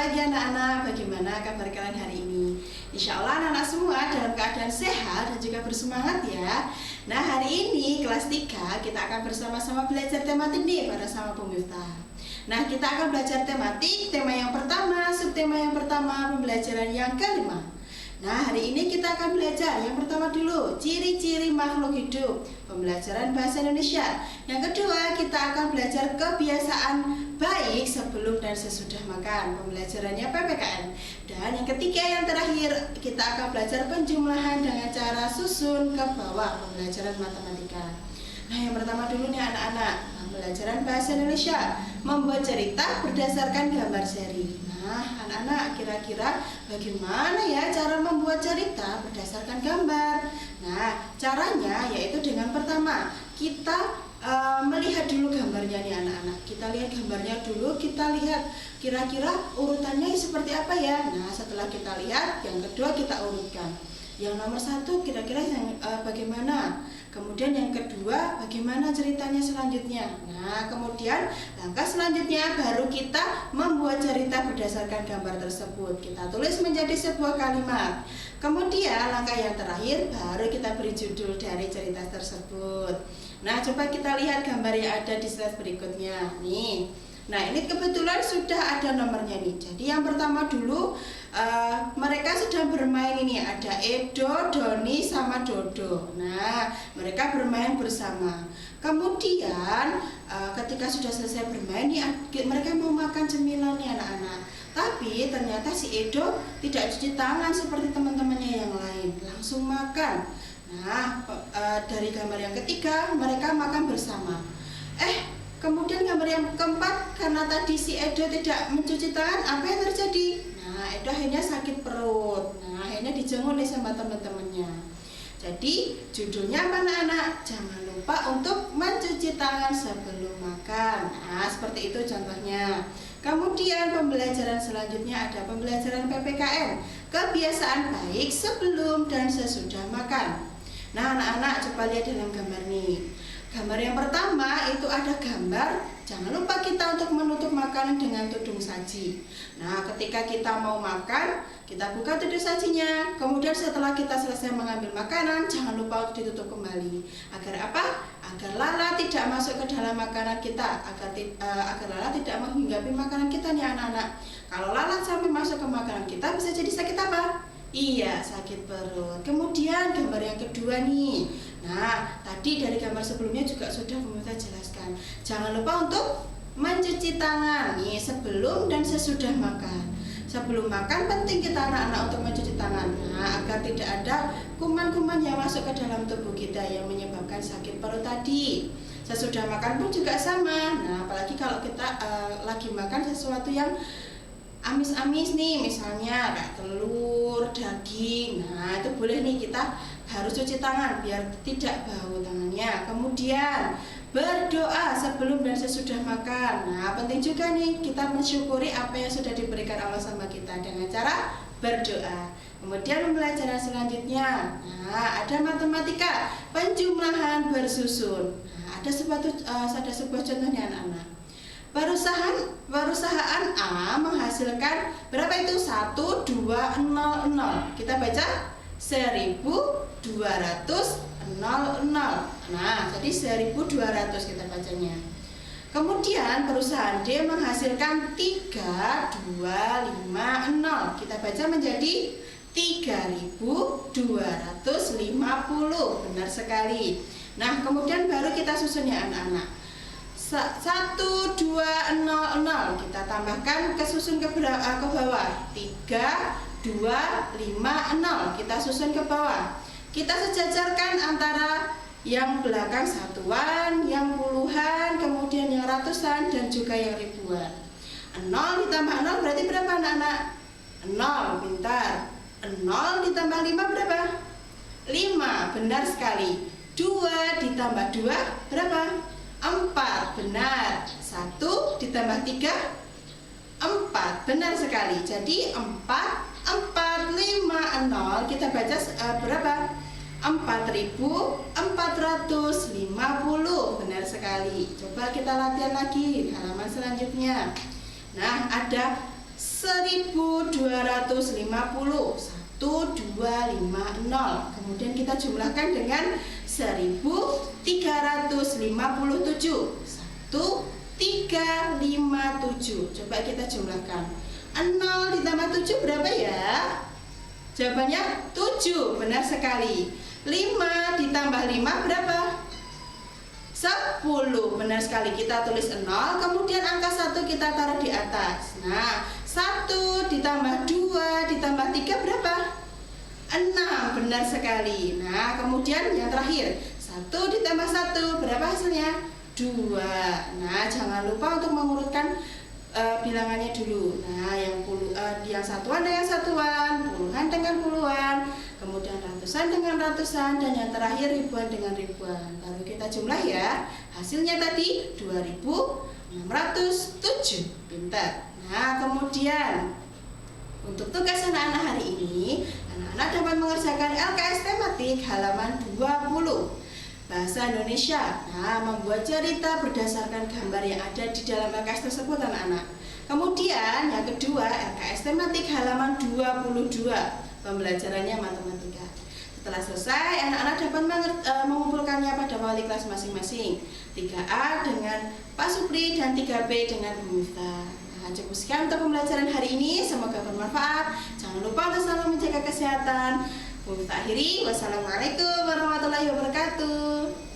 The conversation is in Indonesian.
pagi anak-anak, bagaimana kabar kalian hari ini? Insya Allah anak-anak semua dalam keadaan sehat dan juga bersemangat ya. Nah hari ini kelas 3 kita akan bersama-sama belajar tematik nih bersama Bu Miftah. Nah kita akan belajar tematik, tema yang pertama, subtema yang pertama, pembelajaran yang kelima. Nah hari ini kita akan belajar yang pertama dulu, ciri-ciri makhluk hidup, pembelajaran bahasa Indonesia. Yang kedua kita akan belajar kebiasaan baik sebelum dan sesudah makan, pembelajarannya PPKN. Dan yang ketiga yang terakhir kita akan belajar penjumlahan dengan cara susun ke bawah, pembelajaran matematika. Nah yang pertama dulu nih anak-anak, pembelajaran bahasa Indonesia, membuat cerita berdasarkan gambar seri. Nah anak-anak kira-kira bagaimana ya cara membuat cerita berdasarkan gambar? Nah caranya yaitu dengan pertama kita melihat dulu gambarnya nih anak-anak. Kita lihat gambarnya dulu, kita lihat kira-kira urutannya seperti apa ya. Nah setelah kita lihat, yang kedua kita urutkan. Yang nomor satu kira-kira yang bagaimana? Kemudian yang kedua bagaimana ceritanya selanjutnya. Nah kemudian langkah selanjutnya baru kita membuat cerita berdasarkan gambar tersebut. Kita tulis menjadi sebuah kalimat. Kemudian langkah yang terakhir baru kita beri judul dari cerita tersebut. Nah coba kita lihat gambar yang ada di slide berikutnya nih. Nah ini kebetulan sudah ada nomornya nih. Jadi yang pertama dulu mereka sedang bermain ini. Ada Edo, Doni, sama Dodo. Nah mereka bermain bersama. Kemudian ketika sudah selesai bermain nih, mereka mau makan cemilan nih anak-anak. Tapi ternyata si Edo tidak cuci tangan seperti teman-temannya yang lain. Langsung makan. Nah dari gambar yang ketiga mereka makan bersama. Kemudian gambar yang keempat, karena tadi si Edo tidak mencuci tangan, apa yang terjadi? Nah, Edo akhirnya sakit perut. Nah, akhirnya dijenguk nih sama teman-temannya. Jadi, judulnya apa anak-anak? Jangan lupa untuk mencuci tangan sebelum makan. Nah, seperti itu contohnya. Kemudian pembelajaran selanjutnya ada pembelajaran PPKN, kebiasaan baik sebelum dan sesudah makan. Nah, anak-anak coba lihat dalam gambar nih. Gambar yang pertama itu ada gambar, jangan lupa kita untuk menutup makanan dengan tudung saji. Nah ketika kita mau makan, kita buka tudung sajinya. Kemudian setelah kita selesai mengambil makanan, jangan lupa untuk ditutup kembali. Agar apa? Agar lalat tidak masuk ke dalam makanan kita, agar lalat tidak menghinggapi makanan kita nih anak-anak. Kalau lalat sampai masuk ke makanan kita bisa jadi sakit apa? Iya, sakit perut. Kemudian gambar yang kedua nih. Nah, tadi dari gambar sebelumnya juga sudah pemirsa jelaskan. Jangan lupa untuk mencuci tangan nih sebelum dan sesudah makan. Sebelum makan penting kita anak-anak untuk mencuci tangan. Nah, agar tidak ada kuman-kuman yang masuk ke dalam tubuh kita yang menyebabkan sakit perut tadi. Sesudah makan pun juga sama. Nah, apalagi kalau kita lagi makan sesuatu yang amis-amis nih, misalnya kayak telur, daging. Nah itu boleh nih, kita harus cuci tangan biar tidak bau tangannya. Kemudian berdoa sebelum dan sesudah makan. Nah penting juga nih kita mensyukuri apa yang sudah diberikan Allah sama kita dengan cara berdoa. Kemudian pembelajaran selanjutnya, nah ada matematika, penjumlahan bersusun. Nah ada sebuah contohnya anak-anak. Perusahaan A menghasilkan berapa itu? 1200. Kita baca 1200. Nah, jadi 1200 kita bacanya. Kemudian perusahaan D menghasilkan 3250. Kita baca menjadi 3250. Benar sekali. Nah, kemudian baru kita susun ya anak-anak. 1200 kita tambahkan kesusun ke bawah 3250 kita susun ke bawah. Kita sejajarkan antara yang belakang satuan, yang puluhan, kemudian yang ratusan dan juga yang ribuan. 0 ditambah 0 berarti berapa anak-anak? 0, pintar. 0 ditambah 5 berapa? 5, benar sekali. 2 ditambah 2 berapa? 4, benar. 1 ditambah 3 4, benar sekali. Jadi 4 4 5 0 kita baca berapa? 4450. Benar sekali. Coba kita latihan lagi halaman selanjutnya. Nah, ada 1250. 1250. Kemudian kita jumlahkan dengan 1357. 1357. Coba kita jumlahkan. 0 ditambah 7 berapa ya? Jawabannya 7. Benar sekali. 5 ditambah 5 berapa? 10. Benar sekali. Kita tulis 0, kemudian angka 1 kita taruh di atas. Nah, 1 ditambah 2 ditambah 3 berapa? 6. Benar sekali. Nah, kemudian yang terakhir, 1 ditambah 1 berapa hasilnya? 2. Nah, jangan lupa untuk mengurutkan bilangannya dulu. Nah, yang satuan dengan satuan, puluhan dengan puluhan, kemudian ratusan dengan ratusan, dan yang terakhir ribuan dengan ribuan. Baru kita jumlah ya. Hasilnya tadi 2607. Pintar. Nah, kemudian untuk tugas anak-anak hari ini, anak-anak dapat mengerjakan LKS tematik halaman 20. Bahasa Indonesia. Nah, membuat cerita berdasarkan gambar yang ada di dalam LKS tersebut, anak-anak. Kemudian yang kedua, LKS tematik halaman 22. Pembelajarannya matematika. Setelah selesai, anak-anak dapat mengumpulkannya pada wali kelas masing-masing. 3A dengan Pak Supri dan 3B dengan Bu Miftah. Nah, cukup sekian untuk pembelajaran hari ini. Semoga bermanfaat. Jangan lupa untuk selalu menjaga kesehatan. Akhiri, wassalamualaikum warahmatullahi wabarakatuh.